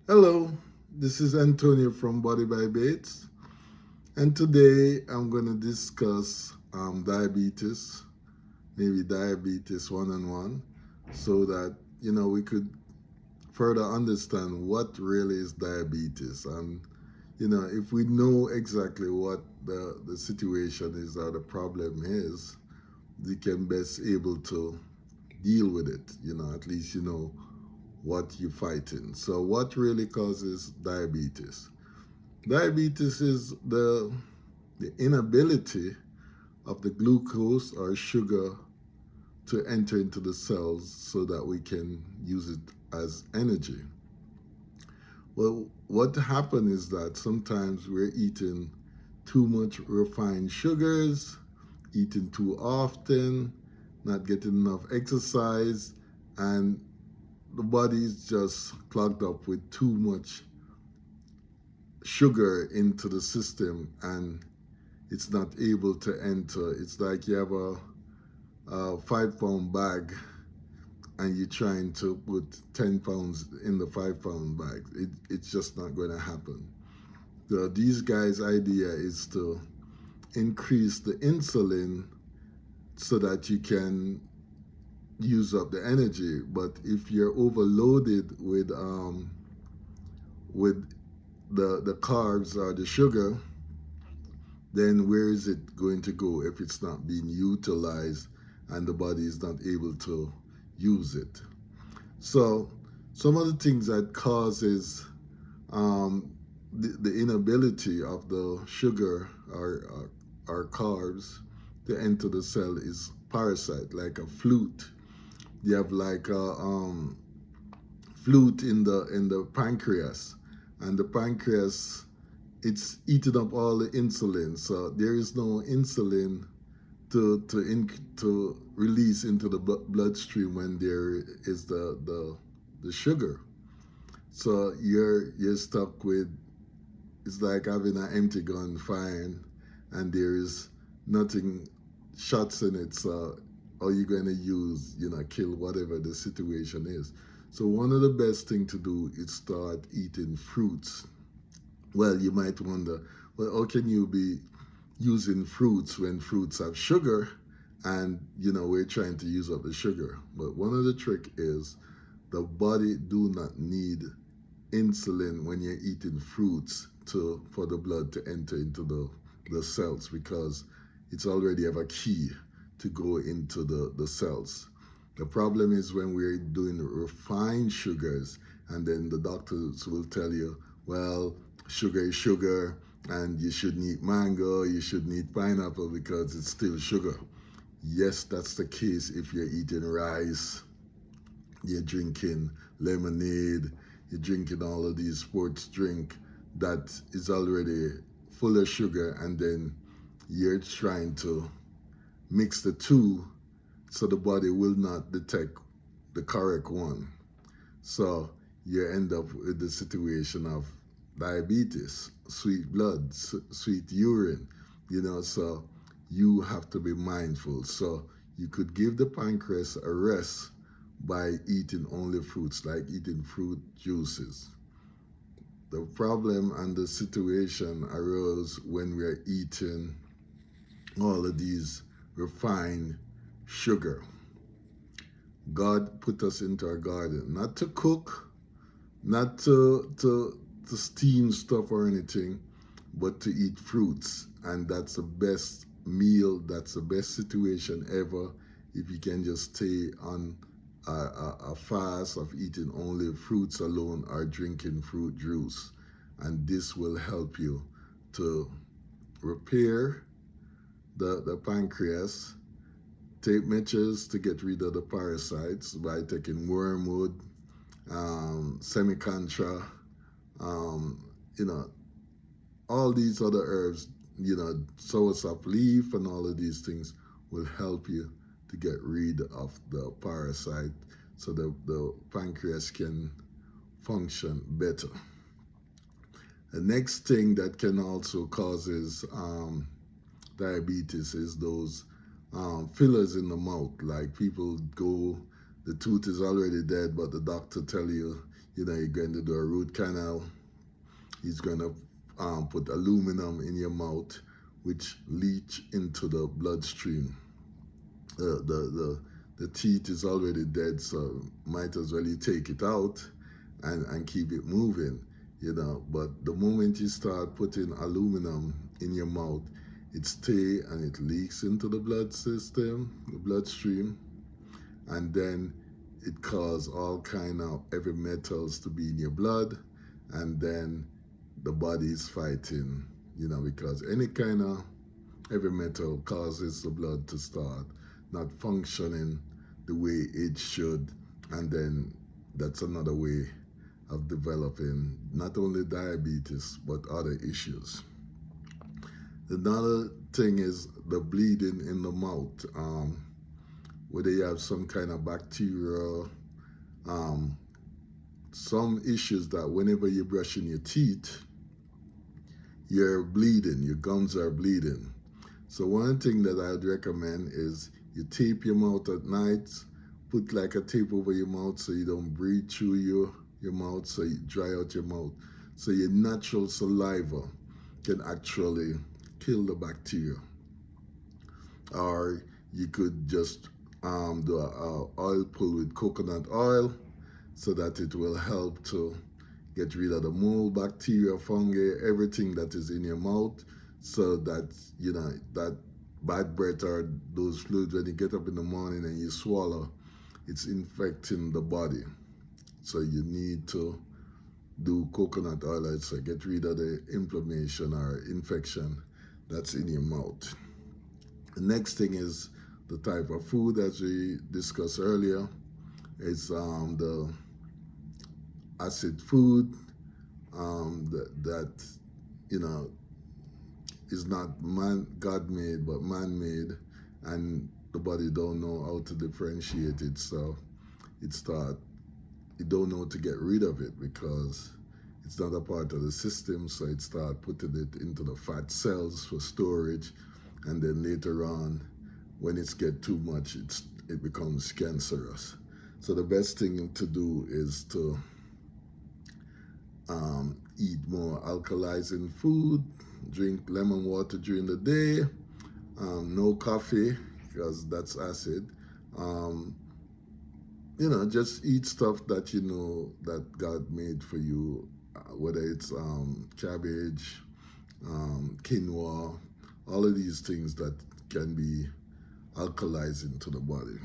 Hello, this is Antonio from Body by Bates, and today I'm going to discuss diabetes, maybe diabetes one on one, so that we could further understand what really is diabetes, and if we know exactly what the situation is or the problem is, we can best able to deal with it. At least what you're fighting. So, what really causes diabetes? Diabetes is the inability of the glucose or sugar to enter into the cells so that we can use it as energy. Well, what happens is that sometimes we're eating too much refined sugars, eating too often, not getting enough exercise, and the body is just clogged up with too much sugar into the system and it's not able to enter. It's like you have a 5 pound bag and you're trying to put 10 pounds in the 5 pound bag. It's just not going to happen. These guys' idea is to increase the insulin so that you can use up the energy. But if you're overloaded with the carbs or the sugar, then where is it going to go if it's not being utilized and the body is not able to use it? So some of the things that causes the inability of the sugar or carbs to enter the cell is parasite, like a flute. You have like a flute in the pancreas, and the pancreas, it's eating up all the insulin. So there is no insulin to release into the bloodstream when there is the sugar. So you're stuck with, it's like having an empty gun firing, and there is nothing shots in it. So all you're going to use, kill whatever the situation is. So one of the best thing to do is start eating fruits. Well, you might wonder, well, how can you be using fruits when fruits have sugar and we're trying to use up the sugar? But one of the trick is the body do not need insulin when you're eating fruits to for the blood to enter into the cells, because it's already have a key to go into the cells. The problem is when we're doing refined sugars, and then the doctors will tell you, well, sugar is sugar, and you shouldn't eat mango, you shouldn't eat pineapple because it's still sugar. Yes, that's the case if you're eating rice, you're drinking lemonade, you're drinking all of these sports drink that is already full of sugar, and then you're trying to mix the two so the body will not detect the correct one. So you end up with the situation of diabetes, sweet blood, sweet urine, so you have to be mindful. So you could give the pancreas a rest by eating only fruits, like eating fruit juices. The problem and the situation arose when we're eating all of these refined sugar. God put us into our garden, not to cook, not to steam stuff or anything, but to eat fruits. And that's the best meal, that's the best situation ever if you can just stay on a fast of eating only fruits alone or drinking fruit juice. And this will help you to repair the pancreas, take measures to get rid of the parasites by taking wormwood, semicontra, um, you know, all these other herbs, soursop leaf and all of these things will help you to get rid of the parasite so the pancreas can function better. The next thing that can also causes diabetes is those fillers in the mouth. Like people go, the tooth is already dead, but the doctor tell you you're going to do a root canal. He's going to put aluminum in your mouth, which leach into the bloodstream. The teeth is already dead, so might as well you take it out and keep it moving, But the moment you start putting aluminum in your mouth, it stay and it leaks into the blood system, the bloodstream, and then it causes all kind of heavy metals to be in your blood, and then the body is fighting, because any kind of heavy metal causes the blood to start not functioning the way it should, and then that's another way of developing not only diabetes but other issues. Another thing is the bleeding in the mouth, whether you have some kind of bacteria, some issues that whenever you're brushing your teeth, you're bleeding, your gums are bleeding. So one thing that I'd recommend is you tape your mouth at night, put like a tape over your mouth so you don't breathe through your mouth, so you dry out your mouth. So your natural saliva can actually kill the bacteria. Or you could just do a oil pull with coconut oil so that it will help to get rid of the mold, bacteria, fungi, everything that is in your mouth, so that, that bad breath or those fluids, when you get up in the morning and you swallow, it's infecting the body. So you need to do coconut oil to get rid of the inflammation or infection that's in your mouth. The next thing is the type of food, as we discussed earlier, is the acid food that is not God-made but man-made, and the body don't know how to differentiate it, so you don't know to get rid of it because it's not a part of the system, so it start putting it into the fat cells for storage, and then later on, when it's get too much, it becomes cancerous. So the best thing to do is to eat more alkalizing food, drink lemon water during the day, no coffee because that's acid. Just eat stuff that that God made for you, whether it's cabbage, quinoa, all of these things that can be alkalizing to the body.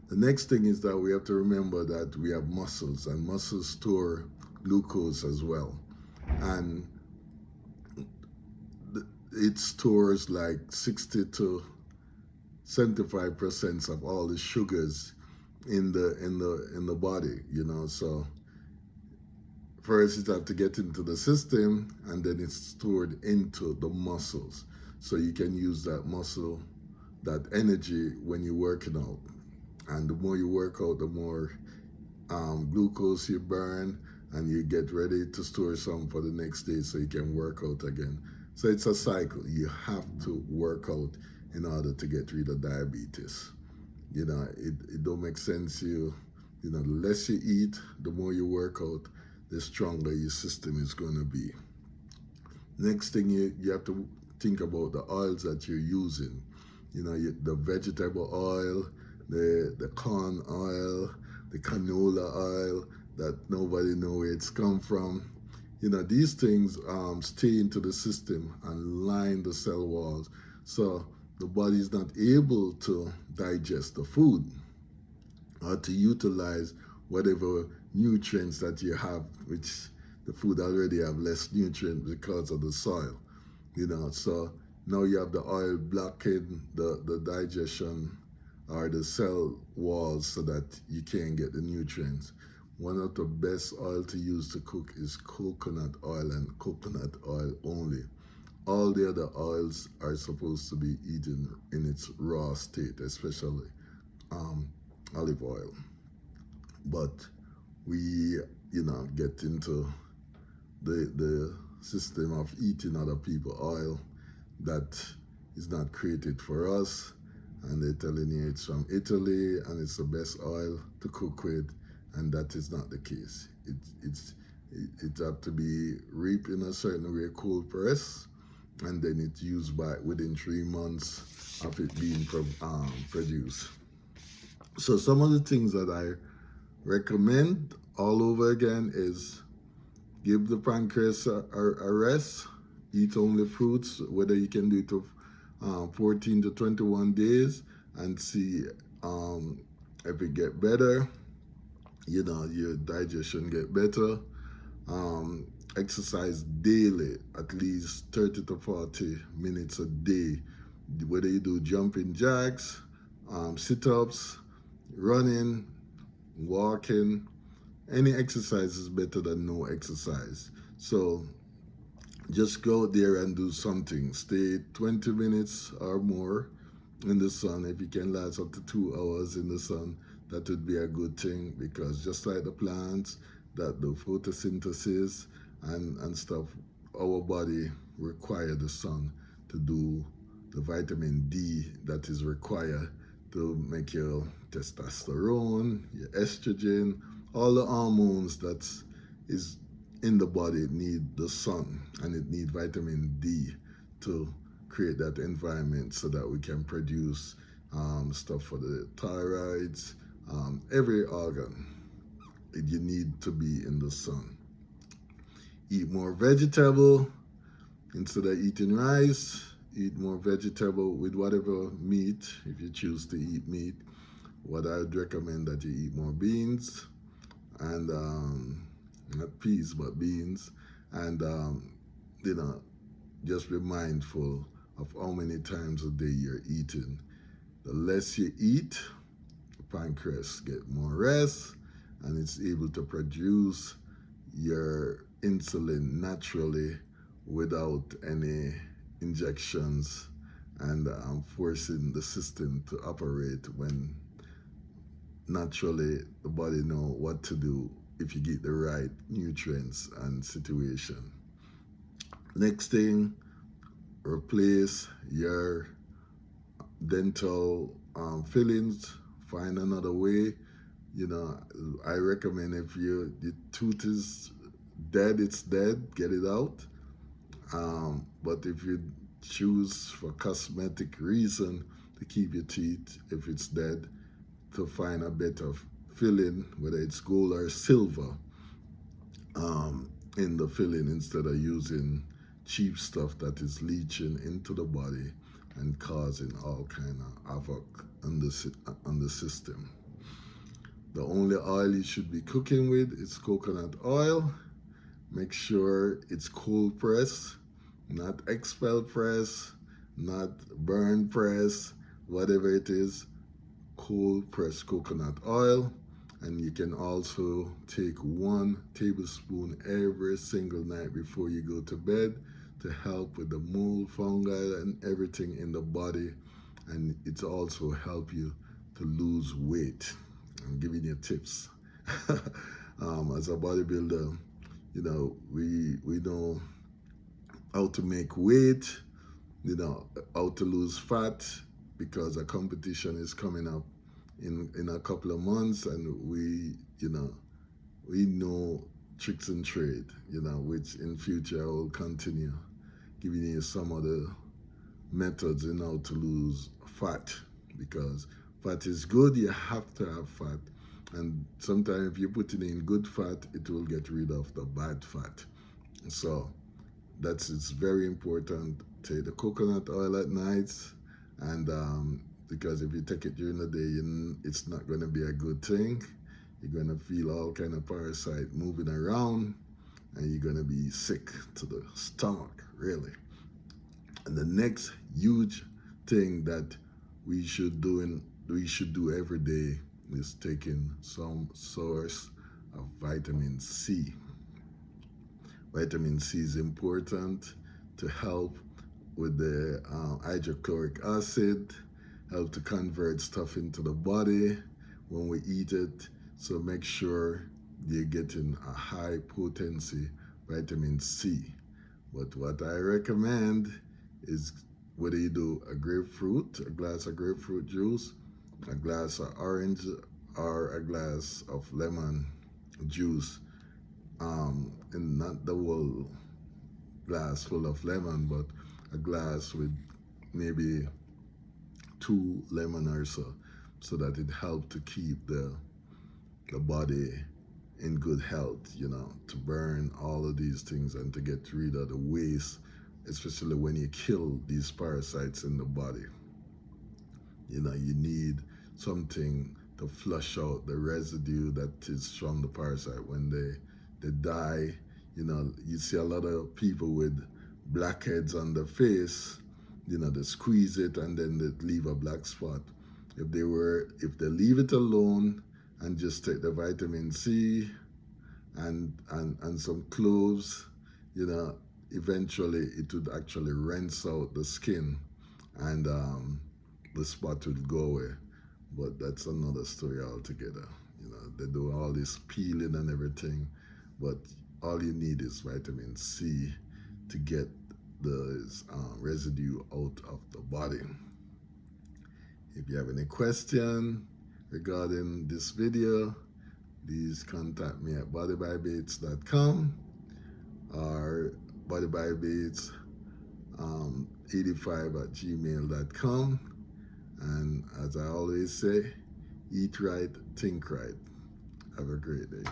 The next thing is that we have to remember that we have muscles, and muscles store glucose as well. And it stores like 60 to 75% of all the sugars in the body, So first it has to get into the system, and then it's stored into the muscles. So you can use that muscle, that energy when you're working out. And the more you work out, the more glucose you burn, and you get ready to store some for the next day so you can work out again. So it's a cycle. You have to work out in order to get rid of diabetes. It don't make sense. The less you eat, the more you work out, the stronger your system is going to be. Next thing, you have to think about the oils that you're using. The vegetable oil, the corn oil, the canola oil that nobody knows where it's come from. These things stay into the system and line the cell walls, so the body is not able to digest the food or to utilize whatever nutrients that you have, which the food already have less nutrients because of the soil. So now you have the oil blocking the digestion or the cell walls so that you can't get the nutrients. One of the best oil to use to cook is coconut oil, and coconut oil only. All the other oils are supposed to be eaten in its raw state, especially olive oil. But we, get into the system of eating other people's oil that is not created for us, and they're telling you it's from Italy and it's the best oil to cook with, and that is not the case. It have to be reaped in a certain way, cold press, and then it's used by within 3 months of it being produced. So some of the things that I recommend all over again is give the pancreas a rest, eat only fruits, whether you can do it of 14 to 21 days, and see if it get better, your digestion get better. Exercise daily, at least 30 to 40 minutes a day, whether you do jumping jacks, sit-ups, running, walking. Any exercise is better than no exercise. So just go out there and do something. Stay 20 minutes or more in the sun. If you can last up to 2 hours in the sun, that would be a good thing, because just like the plants that do photosynthesis and stuff, our body require the sun to do the vitamin D that is required to make your testosterone, your estrogen, all the hormones that is in the body need the sun, and it need vitamin D to create that environment so that we can produce stuff for the thyroids, every organ. You need to be in the sun. Eat more vegetable instead of eating rice. Eat more vegetable with whatever meat, if you choose to eat meat. What I would recommend that you eat more beans, and not peas but beans, and just be mindful of how many times a day you're eating. The less you eat, the pancreas get more rest, and it's able to produce your insulin naturally without any injections and forcing the system to operate, when naturally the body know what to do if you get the right nutrients and situation. Next thing, replace your dental fillings. Find another way. I recommend, if the tooth is dead, it's dead, get it out. But if you choose for cosmetic reason to keep your teeth, if it's dead, to find a better filling, whether it's gold or silver, in the filling, instead of using cheap stuff that is leaching into the body and causing all kind of havoc on the system. The only oil you should be cooking with is coconut oil. Make sure it's cold press, not expel press, not burn press, whatever it is, cold pressed coconut oil. And you can also take 1 tablespoon every single night before you go to bed to help with the mold, fungi, and everything in the body. And it's also help you to lose weight. I'm giving you tips. As a bodybuilder, we know how to make weight, how to lose fat, because a competition is coming up in a couple of months, and we know tricks and trade, which in future I will continue giving you some of the methods in how to lose fat, because fat is good. You have to have fat, and sometimes if you put it in good fat, it will get rid of the bad fat. So it's very important. Take the coconut oil at night, and because if you take it during the day, it's not going to be a good thing. You're going to feel all kind of parasite moving around, and you're going to be sick to the stomach, really. And the next huge thing that we should do every day is taking some source of vitamin C. Vitamin C is important to help with the hydrochloric acid, help to convert stuff into the body when we eat it. So make sure you're getting a high potency vitamin C. But what I recommend is, whether you do a glass of grapefruit juice, a glass of orange or a glass of lemon juice, and not the whole glass full of lemon, but a glass with maybe 2 lemon or so that it helped to keep the body in good health, to burn all of these things and to get rid of the waste, especially when you kill these parasites in the body. You need something to flush out the residue that is from the parasite. When they die, you see a lot of people with blackheads on their face, they squeeze it and then they leave a black spot. If they leave it alone and just take the vitamin C and some cloves, eventually it would actually rinse out the skin, and the spot would go away. But that's another story altogether. They do all this peeling and everything, but all you need is vitamin C to get the residue out of the body. If you have any question regarding this video, please contact me at bodybybates.com or bodybybates85@gmail.com. And as I always say, eat right, think right. Have a great day.